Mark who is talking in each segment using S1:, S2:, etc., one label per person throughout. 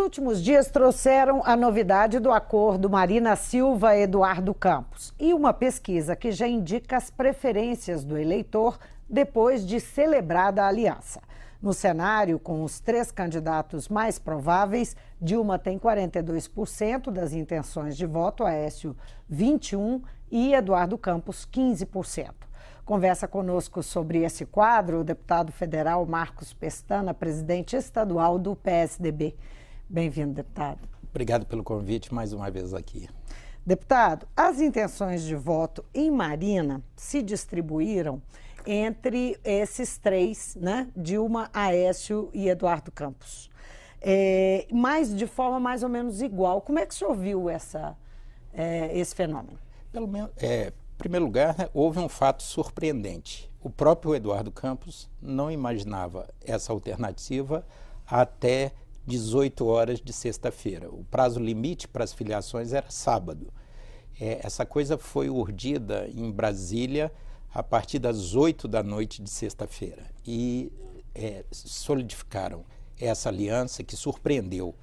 S1: últimos dias trouxeram a novidade do acordo Marina Silva-Eduardo Campos e uma pesquisa que já indica as preferências do eleitor depois de celebrada a aliança. No cenário, com os três candidatos mais prováveis, Dilma tem 42% das intenções de voto, Aécio 21% e Eduardo Campos 15%. Conversa conosco sobre esse quadro o deputado federal Marcos Pestana, presidente estadual do PSDB. Bem-vindo, deputado.
S2: Obrigado pelo convite mais uma vez aqui.
S1: Deputado, as intenções de voto em Marina se distribuíram entre esses três, né? Dilma, Aécio e Eduardo Campos. Mas de forma mais ou menos igual. Como é que o senhor viu esse fenômeno?
S2: Em primeiro lugar, né, houve um fato surpreendente. O próprio Eduardo Campos não imaginava essa alternativa até 18 horas de sexta-feira. O prazo limite para as filiações era sábado. Essa coisa foi urdida em Brasília a partir das 8 da noite de sexta-feira e solidificaram essa aliança que surpreendeu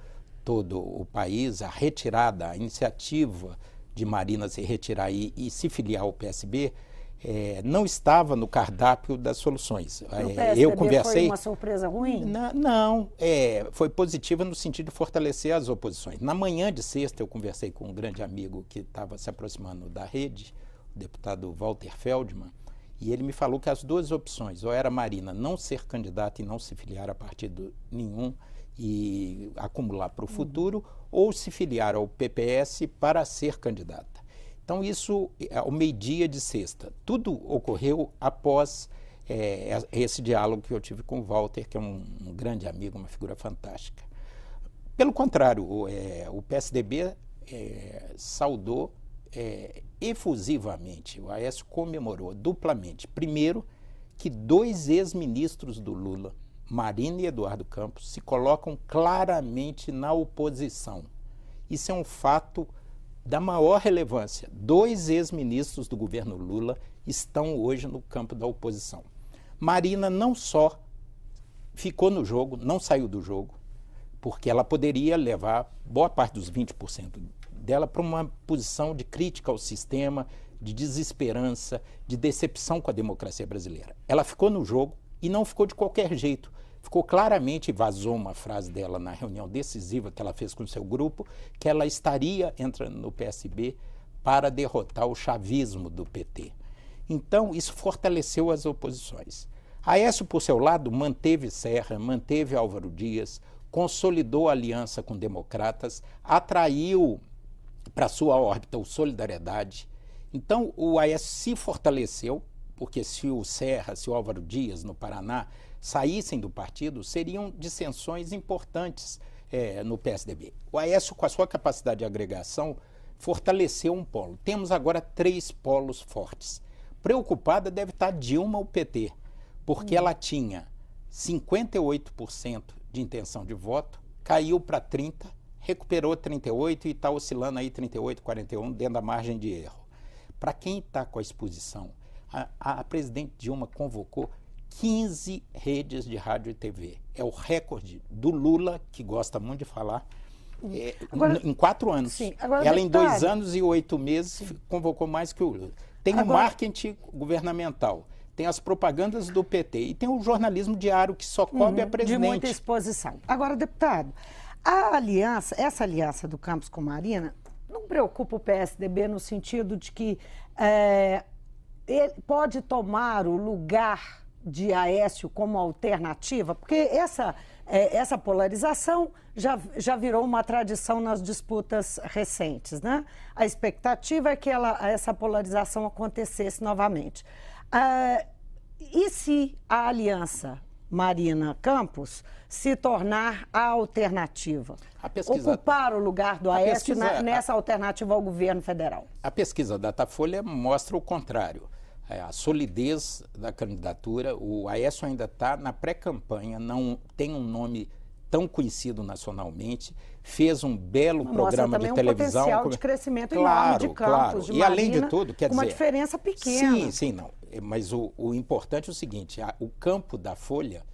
S2: todo o país, a retirada, a iniciativa de Marina se retirar e se filiar ao PSB, não estava no cardápio das soluções.
S1: O PSDB foi uma surpresa ruim?
S2: Não, foi positiva no sentido de fortalecer as oposições. Na manhã de sexta eu conversei com um grande amigo que estava se aproximando da rede, o deputado Walter Feldman, e ele me falou que as duas opções, ou era Marina não ser candidata e não se filiar a partido nenhum e acumular para o futuro, ou se filiar ao PPS para ser candidata. Então, isso ao meio-dia de sexta. Tudo ocorreu após esse diálogo que eu tive com o Walter, que é um grande amigo, uma figura fantástica. Pelo contrário, o PSDB saudou efusivamente, o Aécio comemorou duplamente. Primeiro, que dois ex-ministros do Lula, Marina e Eduardo Campos, se colocam claramente na oposição. Isso é um fato da maior relevância. Dois ex-ministros do governo Lula estão hoje no campo da oposição. Marina não só ficou no jogo, não saiu do jogo, porque ela poderia levar boa parte dos 20% dela para uma posição de crítica ao sistema, de desesperança, de decepção com a democracia brasileira. Ela ficou no jogo e não ficou de qualquer jeito. Ficou claramente, vazou uma frase dela na reunião decisiva que ela fez com o seu grupo, que ela estaria entrando no PSB para derrotar o chavismo do PT. Então, isso fortaleceu as oposições. Aécio, por seu lado, manteve Serra, manteve Álvaro Dias, consolidou a aliança com democratas, atraiu para sua órbita o Solidariedade. Então, o Aécio se fortaleceu, porque se o Serra, se o Álvaro Dias, no Paraná, saíssem do partido, seriam dissensões importantes no PSDB. O Aécio, com a sua capacidade de agregação, fortaleceu um polo. Temos agora três polos fortes. Preocupada deve estar Dilma, o PT, porque ela tinha 58% de intenção de voto, caiu para 30%, recuperou 38% e está oscilando aí 38%, 41%, dentro da margem de erro. Para quem está com a exposição, a presidente Dilma convocou 15 redes de rádio e TV. É o recorde do Lula, que gosta muito de falar, agora, em 4 anos.
S1: Sim, agora,
S2: ela, em 2 anos e 8 meses, sim, convocou mais que o Lula. Tem o marketing governamental, tem as propagandas do PT e tem o jornalismo diário que só cobre a presidente.
S1: De muita exposição. Agora, deputado, essa aliança do Campos com Marina não preocupa o PSDB no sentido de que ele pode tomar o lugar de Aécio como alternativa? Porque essa polarização já virou uma tradição nas disputas recentes, né? A expectativa é que essa polarização acontecesse novamente. E se a aliança Marina-Campos se tornar a alternativa? Ocupar o lugar do Aécio nessa alternativa ao governo federal?
S2: A pesquisa Datafolha mostra o contrário. A solidez da candidatura, o Aécio ainda está na pré-campanha, não tem um nome tão conhecido nacionalmente, fez um belo programa de televisão.
S1: Um potencial de crescimento enorme de Campos, de Marina,
S2: e além de tudo, quer dizer,
S1: uma diferença pequena.
S2: Sim, não. Mas o importante é o seguinte, o campo da Folha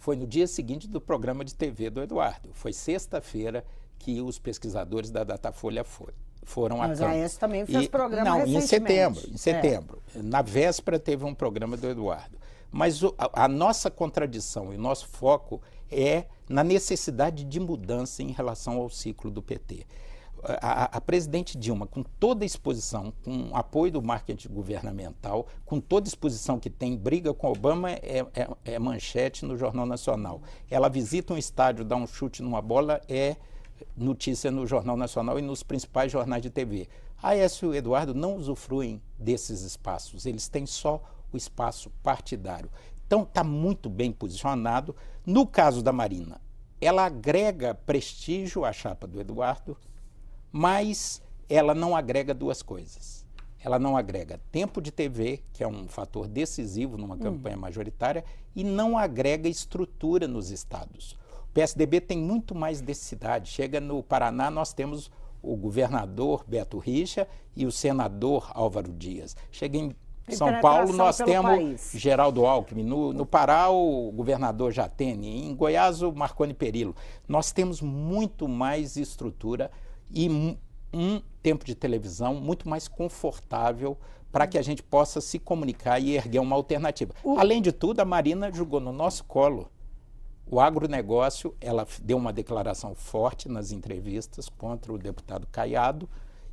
S2: foi no dia seguinte do programa de TV do Eduardo. Foi sexta-feira que os pesquisadores da Datafolha foram a
S1: Mas
S2: campo.
S1: a Aécio também fez programa
S2: Não,
S1: recentemente.
S2: em setembro. Na véspera teve um programa do Eduardo. Mas a nossa contradição e o nosso foco é na necessidade de mudança em relação ao ciclo do PT. A presidente Dilma, com toda a exposição, com o apoio do marketing governamental, com toda a exposição que tem, briga com Obama, é manchete no Jornal Nacional. Ela visita um estádio, dá um chute numa bola, é notícia no Jornal Nacional e nos principais jornais de TV. Aécio e Eduardo não usufruem desses espaços, eles têm só o espaço partidário. Então, está muito bem posicionado. No caso da Marina, ela agrega prestígio à chapa do Eduardo, mas ela não agrega duas coisas. Ela não agrega tempo de TV, que é um fator decisivo numa campanha majoritária, e não agrega estrutura nos estados. O PSDB tem muito mais densidade. Chega no Paraná, nós temos o governador Beto Richa e o senador Álvaro Dias. Chega em São Paulo, nós temos Geraldo Alckmin. No Pará, o governador Jatene. Em Goiás, o Marconi Perillo. Nós temos muito mais estrutura e um tempo de televisão muito mais confortável para que a gente possa se comunicar e erguer uma alternativa. Além de tudo, a Marina jogou no nosso colo o agronegócio. Ela deu uma declaração forte nas entrevistas contra o deputado Caiado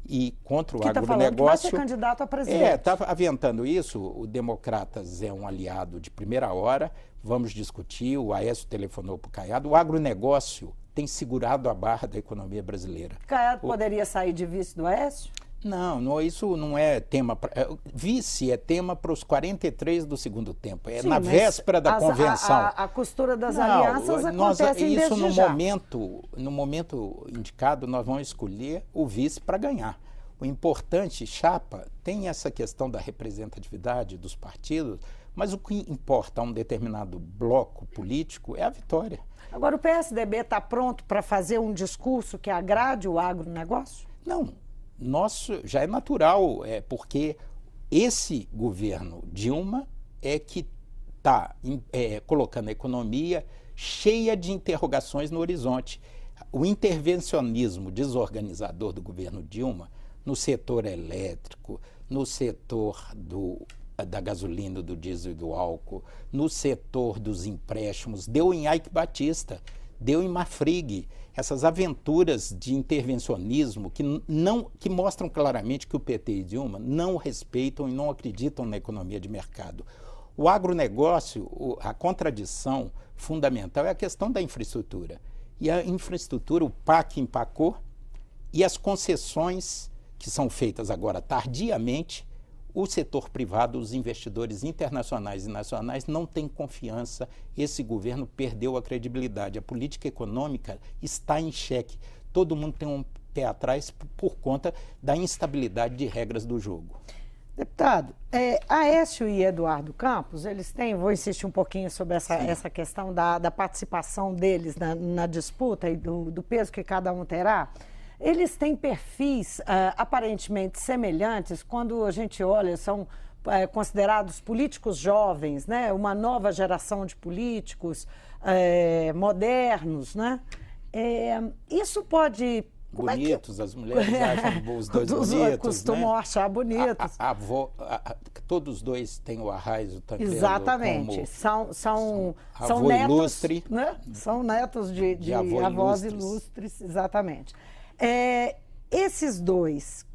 S2: e contra o agronegócio.
S1: Falando que vai ser candidato a presidente.
S2: Está aventando isso. O Democratas é um aliado de primeira hora. Vamos discutir. O Aécio telefonou para o Caiado. O agronegócio tem segurado a barra da economia brasileira.
S1: Caiado poderia sair de vice do Aécio?
S2: Não, isso não é tema. Vice é tema para os 43 do segundo tempo. É. Sim, na véspera da convenção.
S1: A costura das alianças acontece
S2: isso
S1: desde já.
S2: No momento indicado, nós vamos escolher o vice para ganhar. O importante, chapa, tem essa questão da representatividade dos partidos, mas o que importa a um determinado bloco político é a vitória.
S1: Agora, o PSDB está pronto para fazer um discurso que agrade o agronegócio?
S2: Não. Nosso já é natural, porque esse governo Dilma é que está colocando a economia cheia de interrogações no horizonte. O intervencionismo desorganizador do governo Dilma no setor elétrico, no setor da gasolina, do diesel e do álcool, no setor dos empréstimos, deu em Eike Batista, deu em Marfrig. Essas aventuras de intervencionismo que mostram claramente que o PT e Dilma não respeitam e não acreditam na economia de mercado. O agronegócio, a contradição fundamental é a questão da infraestrutura. E a infraestrutura, o PAC empacou, e as concessões que são feitas agora tardiamente, o setor privado, os investidores internacionais e nacionais não têm confiança. Esse governo perdeu a credibilidade. A política econômica está em xeque. Todo mundo tem um pé atrás por conta da instabilidade de regras do jogo.
S1: Deputado, Aécio e Eduardo Campos, eles têm, vou insistir um pouquinho sobre essa questão da participação deles na disputa e do peso que cada um terá. Eles têm perfis aparentemente semelhantes quando a gente olha, são considerados políticos jovens, né? Uma nova geração de políticos modernos, né? Isso pode...
S2: Bonitos, as mulheres acham os dois bonitos,
S1: costumam achar bonitos.
S2: Todos os dois têm o Arraiz, o Tancredo.
S1: Exatamente. São netos,
S2: ilustre,
S1: né? São netos de avós ilustres, exatamente. Esses dois,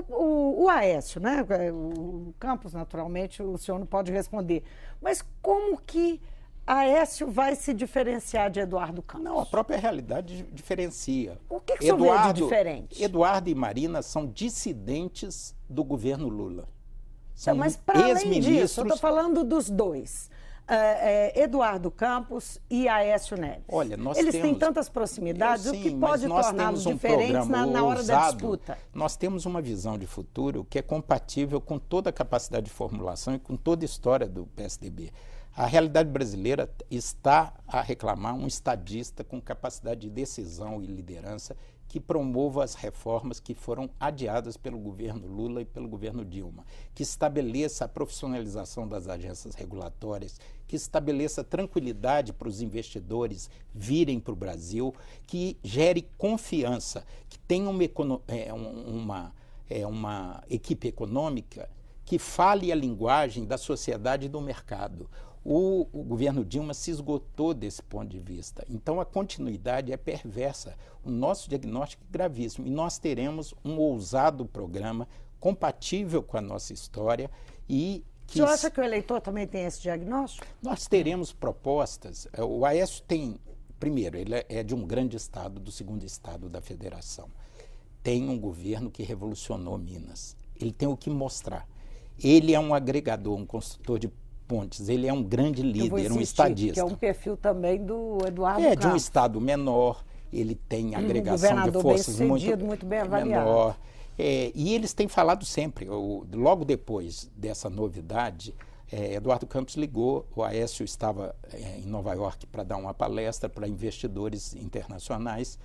S1: o Aécio, né? O Campos, naturalmente, o senhor não pode responder, mas como que Aécio vai se diferenciar de Eduardo Campos?
S2: Não, a própria realidade diferencia.
S1: O que o senhor vê de diferente?
S2: Eduardo e Marina são dissidentes do governo Lula.
S1: Mas, para além disso, eu estou falando dos dois. Eduardo Campos e Aécio Neves.
S2: Olha,
S1: eles têm tantas proximidades, o que pode torná-los diferentes na hora da disputa?
S2: Nós temos uma visão de futuro que é compatível com toda a capacidade de formulação e com toda a história do PSDB. A realidade brasileira está a reclamar um estadista com capacidade de decisão e liderança que promova as reformas que foram adiadas pelo governo Lula e pelo governo Dilma, que estabeleça a profissionalização das agências regulatórias, que estabeleça tranquilidade para os investidores virem para o Brasil, que gere confiança, que tenha uma equipe econômica que fale a linguagem da sociedade e do mercado. O governo Dilma se esgotou desse ponto de vista. Então, a continuidade é perversa. O nosso diagnóstico é gravíssimo. E nós teremos um ousado programa compatível com a nossa história e que...
S1: O senhor acha que o eleitor também tem esse diagnóstico?
S2: Nós teremos propostas. O Aécio tem... Primeiro, ele é de um grande estado, do segundo estado da federação. Tem um governo que revolucionou Minas. Ele tem o que mostrar. Ele é um agregador, um construtor de pontes, ele é um grande líder, um estadista.
S1: Que é um perfil também do Eduardo
S2: Campos.
S1: É,
S2: de um estado menor, ele tem agregação de forças
S1: muito bem avaliado.
S2: Menor. E eles têm falado sempre, logo depois dessa novidade, Eduardo Campos ligou, o Aécio estava em Nova York para dar uma palestra para investidores internacionais,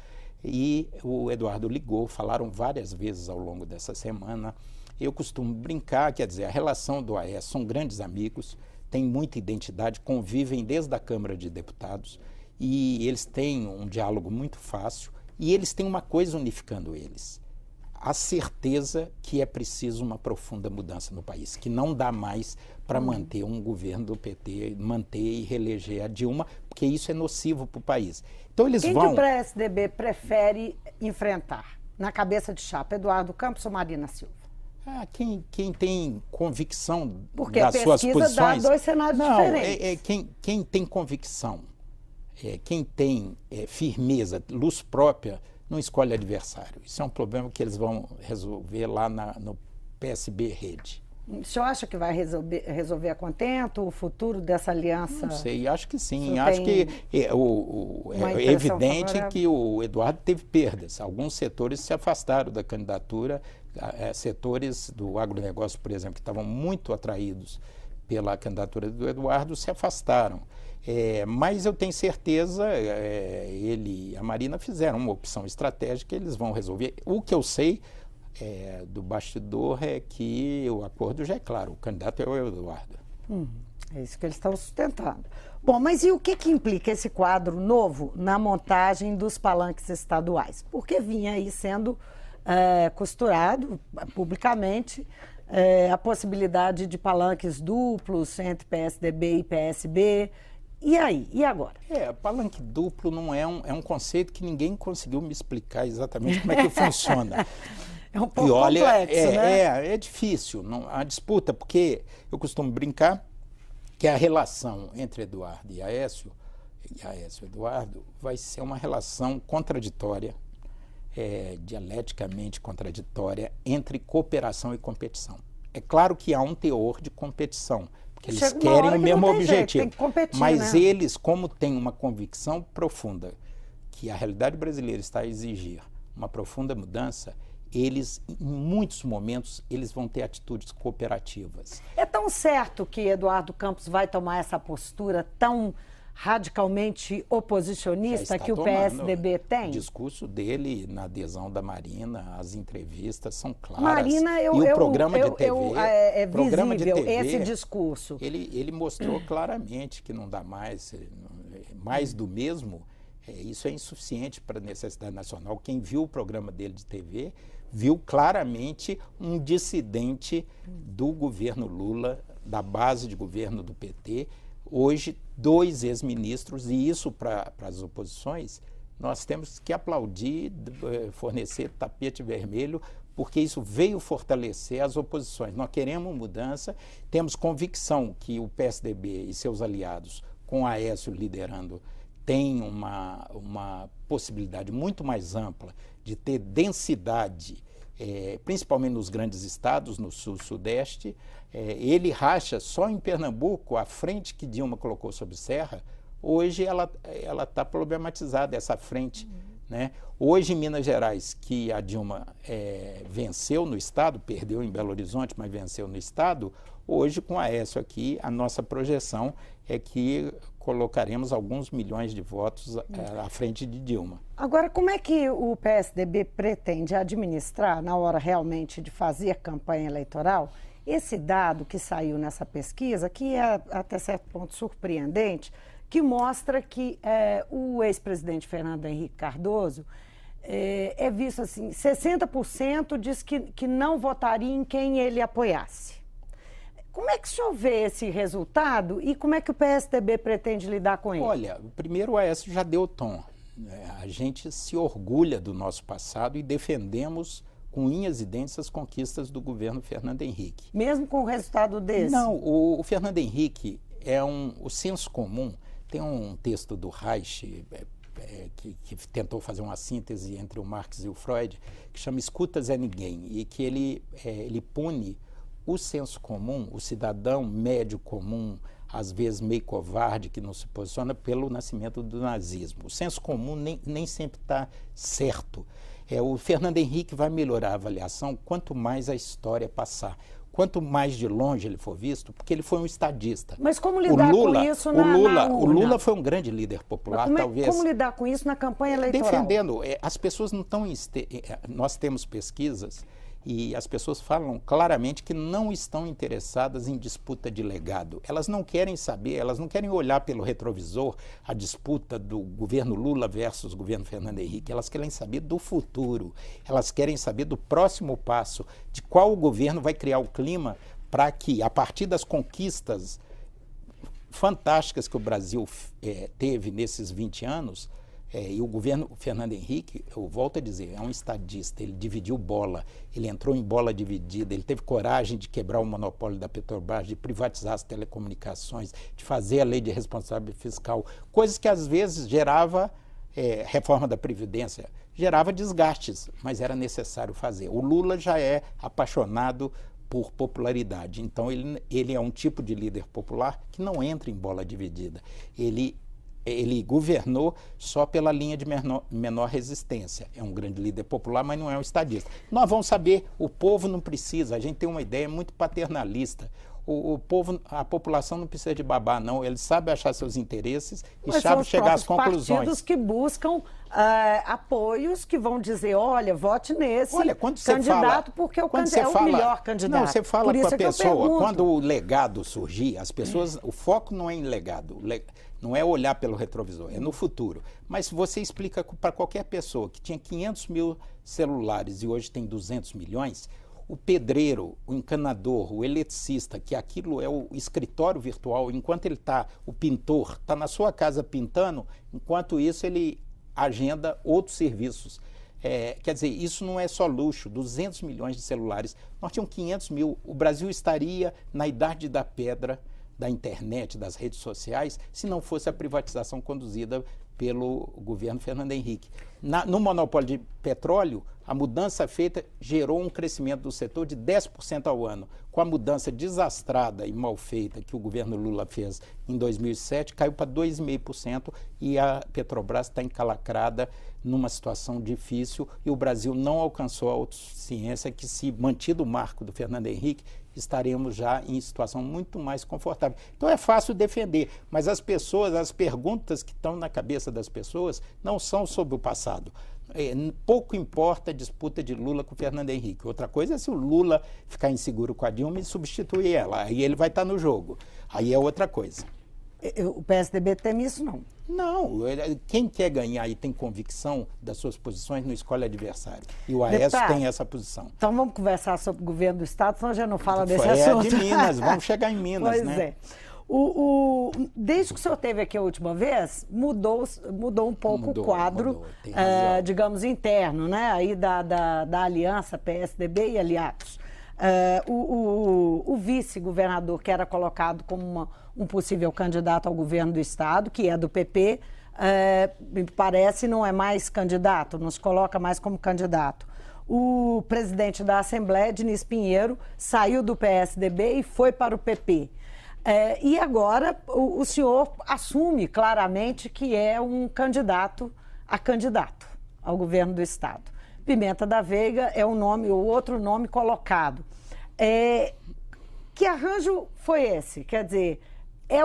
S2: e o Eduardo ligou, falaram várias vezes ao longo dessa semana. Eu costumo brincar, quer dizer, a relação do Aécio, são grandes amigos, têm muita identidade, convivem desde a Câmara de Deputados e eles têm um diálogo muito fácil e eles têm uma coisa unificando eles, a certeza que é preciso uma profunda mudança no país, que não dá mais para manter um governo do PT, manter e reeleger a Dilma, porque isso é nocivo para o país. Então eles
S1: Quem
S2: vão...
S1: que o PSDB prefere enfrentar na cabeça de chapa, Eduardo Campos ou Marina Silva?
S2: Quem tem convicção
S1: porque
S2: das suas posições...
S1: Porque a pesquisa dá dois cenários diferentes.
S2: Quem tem convicção, quem tem firmeza, luz própria, não escolhe adversário. Isso é um problema que eles vão resolver lá no PSB Rede.
S1: O senhor acha que vai resolver a contento o futuro dessa aliança?
S2: Não sei, acho que sim. Acho que é evidente que o Eduardo teve perdas. Alguns setores se afastaram da candidatura, setores do agronegócio, por exemplo, que estavam muito atraídos pela candidatura do Eduardo, se afastaram. Mas eu tenho certeza, ele e a Marina fizeram uma opção estratégica, eles vão resolver. O que eu sei do bastidor é que o acordo já é claro, o candidato é o Eduardo.
S1: É isso que eles estão sustentando. Bom, mas e o que implica esse quadro novo na montagem dos palanques estaduais? Porque vinha aí sendo costurado publicamente a possibilidade de palanques duplos entre PSDB e PSB. E aí? E agora?
S2: Palanque duplo não é um conceito que ninguém conseguiu me explicar exatamente como é que funciona.
S1: É um pouco complexo, né?
S2: É difícil a disputa, porque eu costumo brincar que a relação entre Eduardo e Aécio e Eduardo, vai ser uma relação contraditória, dialeticamente contraditória, entre cooperação e competição. É claro que há um teor de competição, porque eles querem o mesmo objetivo, mas eles, como têm uma convicção profunda que a realidade brasileira está a exigir uma profunda mudança, eles, em muitos momentos, eles vão ter atitudes cooperativas.
S1: É tão certo que Eduardo Campos vai tomar essa postura tão radicalmente oposicionista que o PSDB tem?
S2: O discurso dele na adesão da Marina, as entrevistas são claras.
S1: Marina,
S2: e o programa de TV,
S1: é visível esse discurso.
S2: Ele mostrou claramente que não dá mais do mesmo. Isso é insuficiente para a necessidade nacional. Quem viu o programa dele de TV viu claramente um dissidente do governo Lula, da base de governo do PT. Hoje, 2 ex-ministros, e isso para as oposições, nós temos que aplaudir, fornecer tapete vermelho, porque isso veio fortalecer as oposições. Nós queremos mudança, temos convicção que o PSDB e seus aliados, com Aécio liderando, tem uma possibilidade muito mais ampla de ter densidade, principalmente nos grandes estados, no sul e sudeste. Ele racha só em Pernambuco, a frente que Dilma colocou sobre Serra, hoje ela está problematizada, essa frente né? Hoje, em Minas Gerais, que a Dilma venceu no Estado, perdeu em Belo Horizonte, mas venceu no Estado, hoje, com a Aécio aqui, a nossa projeção é que colocaremos alguns milhões de votos à frente de Dilma.
S1: Agora, como é que o PSDB pretende administrar, na hora realmente de fazer campanha eleitoral, esse dado que saiu nessa pesquisa, que é até certo ponto surpreendente, que mostra que o ex-presidente Fernando Henrique Cardoso é visto assim, 60% diz que não votaria em quem ele apoiasse. Como é que o senhor vê esse resultado e como é que o PSDB pretende lidar com ele?
S2: Olha, primeiro o Aécio já deu o tom. A gente se orgulha do nosso passado e defendemos com unhas e dentes as conquistas do governo Fernando Henrique.
S1: Mesmo com o resultado desse?
S2: Não, o Fernando Henrique o senso comum. Tem um texto do Reich que tentou fazer uma síntese entre o Marx e o Freud, que chama Escutas é Ninguém, e que ele pune o senso comum, o cidadão médio comum, às vezes meio covarde, que não se posiciona pelo nascimento do nazismo. O senso comum nem sempre está certo. O Fernando Henrique vai melhorar a avaliação quanto mais a história passar. Quanto mais de longe ele for visto, porque ele foi um estadista.
S1: Mas como lidar com isso na urna?
S2: O Lula foi um grande líder popular, talvez.
S1: Como lidar com isso na campanha eleitoral?
S2: Defendendo. As pessoas não estão... Nós temos pesquisas e as pessoas falam claramente que não estão interessadas em disputa de legado. Elas não querem saber, elas não querem olhar pelo retrovisor a disputa do governo Lula versus o governo Fernando Henrique. Elas querem saber do futuro, elas querem saber do próximo passo, de qual o governo vai criar o clima para que, a partir das conquistas fantásticas que o Brasil teve nesses 20 anos, e o governo Fernando Henrique, eu volto a dizer, é um estadista, ele dividiu bola, ele entrou em bola dividida, ele teve coragem de quebrar o monopólio da Petrobras, de privatizar as telecomunicações, de fazer a lei de responsabilidade fiscal, coisas que às vezes gerava, reforma da Previdência, gerava desgastes, mas era necessário fazer. O Lula já é apaixonado por popularidade, então ele é um tipo de líder popular que não entra em bola dividida, ele governou só pela linha de menor resistência. É um grande líder popular, mas não é um estadista. Nós vamos saber, o povo não precisa, a gente tem uma ideia muito paternalista. O povo, a população não precisa de babá, não. Ele sabe achar seus interesses e sabe chegar às conclusões.
S1: São partidos que buscam apoios que vão dizer, olha, vote nesse candidato porque o melhor candidato.
S2: Não, você fala com a pessoa, quando o legado surgir, as pessoas, o foco não é em legado, não é olhar pelo retrovisor, é no futuro. Mas se você explica para qualquer pessoa que tinha 500 mil celulares e hoje tem 200 milhões, o pedreiro, o encanador, o eletricista, que aquilo é o escritório virtual, enquanto o pintor está na sua casa pintando, enquanto isso ele agenda outros serviços. Quer dizer, isso não é só luxo, 200 milhões de celulares, nós tínhamos 500 mil, o Brasil estaria na idade da pedra, da internet, das redes sociais, se não fosse a privatização conduzida pelo governo Fernando Henrique. No monopólio de petróleo, a mudança feita gerou um crescimento do setor de 10% ao ano. Com a mudança desastrada e mal feita que o governo Lula fez em 2007, caiu para 2,5% e a Petrobras está encalacrada numa situação difícil e o Brasil não alcançou a autossuficiência que, se mantido o marco do Fernando Henrique, estaremos já em situação muito mais confortável. Então é fácil defender, mas as perguntas que estão na cabeça das pessoas não são sobre o passado. Pouco importa a disputa de Lula com o Fernando Henrique. Outra coisa é se o Lula ficar inseguro com a Dilma e substituir ela. Aí ele vai estar no jogo. Aí é outra coisa.
S1: O PSDB teme isso, não?
S2: Não. Quem quer ganhar e tem convicção das suas posições não escolhe adversário. E o Aécio tem essa posição.
S1: Então vamos conversar sobre o governo do Estado, senão já não fala desse assunto.
S2: De Minas, vamos chegar em Minas,
S1: pois
S2: né?
S1: É. Desde que o senhor esteve aqui a última vez, mudou um pouco o quadro, digamos, interno, né? Aí da aliança PSDB e aliados. O vice-governador, que era colocado como um possível candidato ao governo do Estado, que é do PP, me parece não é mais candidato, não se coloca mais como candidato. O presidente da Assembleia, Diniz Pinheiro, saiu do PSDB e foi para o PP. E agora o senhor assume claramente que é um candidato a candidato. ao governo do Estado. Pimenta da Veiga é o outro nome colocado. Que arranjo foi esse? Quer dizer,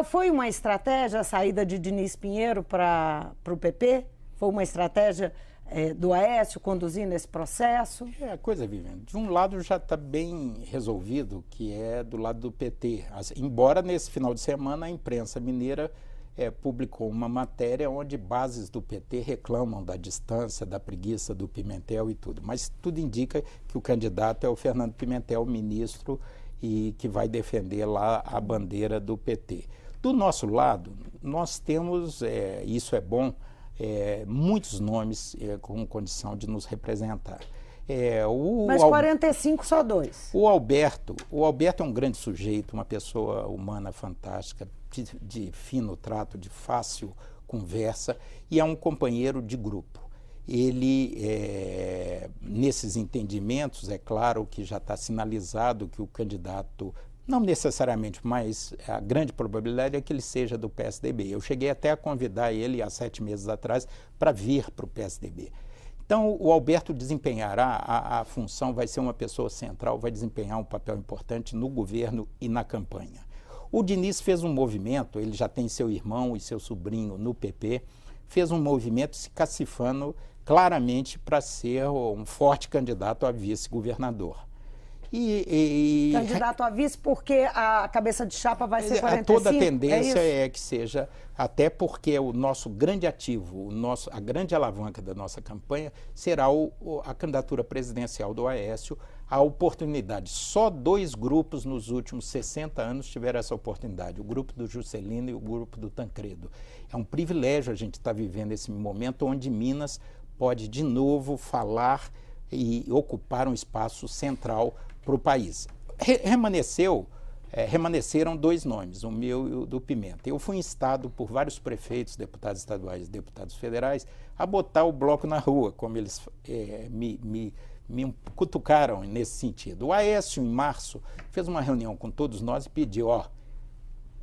S1: foi uma estratégia a saída de Diniz Pinheiro para o PP? Foi uma estratégia do Aécio conduzindo esse processo?
S2: Coisa, Viviane. De um lado já está bem resolvido, que é do lado do PT. Embora nesse final de semana a imprensa mineira publicou uma matéria onde bases do PT reclamam da distância, da preguiça do Pimentel e tudo. Mas tudo indica que o candidato é o Fernando Pimentel, ministro, e que vai defender lá a bandeira do PT. Do nosso lado, nós temos, isso é bom, muitos nomes com condição de nos representar.
S1: Mas 45 só 2.
S2: O Alberto é um grande sujeito, uma pessoa humana fantástica, de fino trato, de fácil conversa, e é um companheiro de grupo. Ele, nesses entendimentos, é claro que já está sinalizado que o candidato, não necessariamente, mas a grande probabilidade é que ele seja do PSDB. Eu cheguei até a convidar ele, há 7 meses atrás, para vir para o PSDB. Então, o Alberto desempenhará a função, vai ser uma pessoa central, vai desempenhar um papel importante no governo e na campanha. O Diniz fez um movimento, ele já tem seu irmão e seu sobrinho no PP, fez um movimento se cacifando claramente para ser um forte candidato a vice-governador.
S1: Candidato a vice porque a cabeça de chapa vai ser 45?
S2: Toda a tendência é que seja, até porque o nosso grande ativo, a grande alavanca da nossa campanha será a candidatura presidencial do Aécio, a oportunidade. Só 2 grupos nos últimos 60 anos tiveram essa oportunidade, o grupo do Juscelino e o grupo do Tancredo. É um privilégio a gente estar vivendo esse momento onde Minas pode de novo falar e ocupar um espaço central para o país. Remanesceram 2 nomes, o meu e o do Pimenta. Eu fui instado por vários prefeitos, deputados estaduais e deputados federais a botar o bloco na rua, como eles me cutucaram nesse sentido. O Aécio, em março, fez uma reunião com todos nós e pediu, a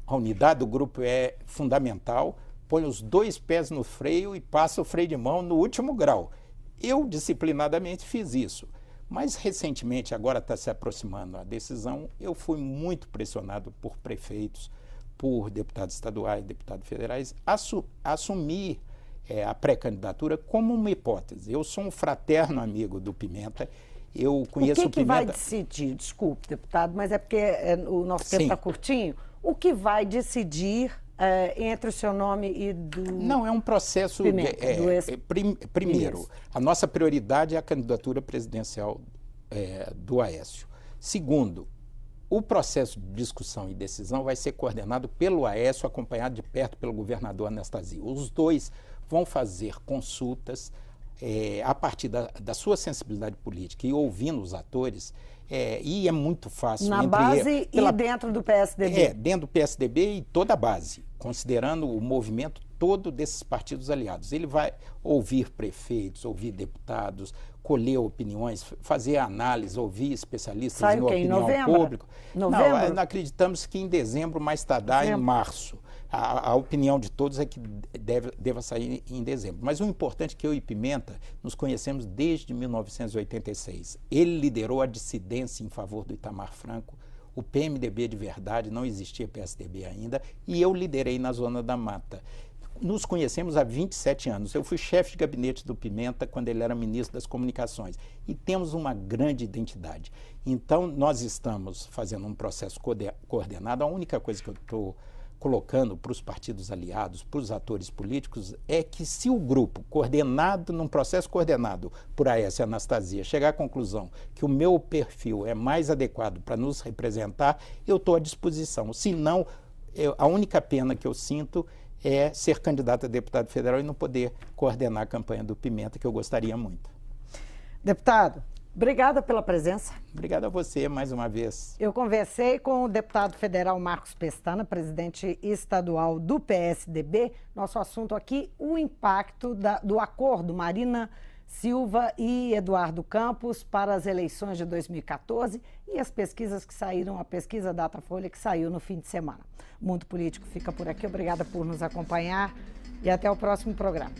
S2: unidade do grupo é fundamental, põe os 2 pés no freio e passa o freio de mão no último grau. Eu, disciplinadamente, fiz isso. Mas, recentemente, agora está se aproximando a decisão, eu fui muito pressionado por prefeitos, por deputados estaduais, deputados federais, a assumir a pré-candidatura como uma hipótese. Eu sou um fraterno amigo do Pimenta, eu conheço o Pimenta...
S1: O que vai decidir, desculpe, deputado, mas é porque o nosso tempo está curtinho, o que vai decidir entre o seu nome e do...
S2: Não, é um processo... Primeiro, a nossa prioridade é a candidatura presidencial do Aécio. Segundo, o processo de discussão e decisão vai ser coordenado pelo Aécio, acompanhado de perto pelo governador Anastasio. Os 2 vão fazer consultas a partir da sua sensibilidade política e ouvindo os atores, e é muito fácil.
S1: Na base e dentro do PSDB.
S2: Dentro do PSDB e toda a base, considerando o movimento todo desses partidos aliados. Ele vai ouvir prefeitos, ouvir deputados, colher opiniões, fazer análise, ouvir especialistas em opinião pública.
S1: Novembro?
S2: Não, acreditamos que em dezembro, mais tardar em março. A opinião de todos é que deva sair em dezembro. Mas o importante é que eu e Pimenta nos conhecemos desde 1986. Ele liderou a dissidência em favor do Itamar Franco, o PMDB de verdade, não existia PSDB ainda, e eu liderei na Zona da Mata. Nos conhecemos há 27 anos. Eu fui chefe de gabinete do Pimenta quando ele era ministro das Comunicações. E temos uma grande identidade. Então, nós estamos fazendo um processo coordenado. A única coisa que eu estou colocando para os partidos aliados, para os atores políticos, é que se o grupo coordenado, num processo coordenado por Aécio e Anastasia, chegar à conclusão que o meu perfil é mais adequado para nos representar, eu estou à disposição. Se não, a única pena que eu sinto é ser candidato a deputado federal e não poder coordenar a campanha do Pimenta, que eu gostaria muito.
S1: Deputado, obrigada pela presença.
S2: Obrigado a você mais uma vez.
S1: Eu conversei com o deputado federal Marcos Pestana, presidente estadual do PSDB. Nosso assunto aqui, o impacto do acordo Marina Silva e Eduardo Campos para as eleições de 2014 e as pesquisas que saíram, a pesquisa Datafolha que saiu no fim de semana. O Mundo Político fica por aqui. Obrigada por nos acompanhar e até o próximo programa.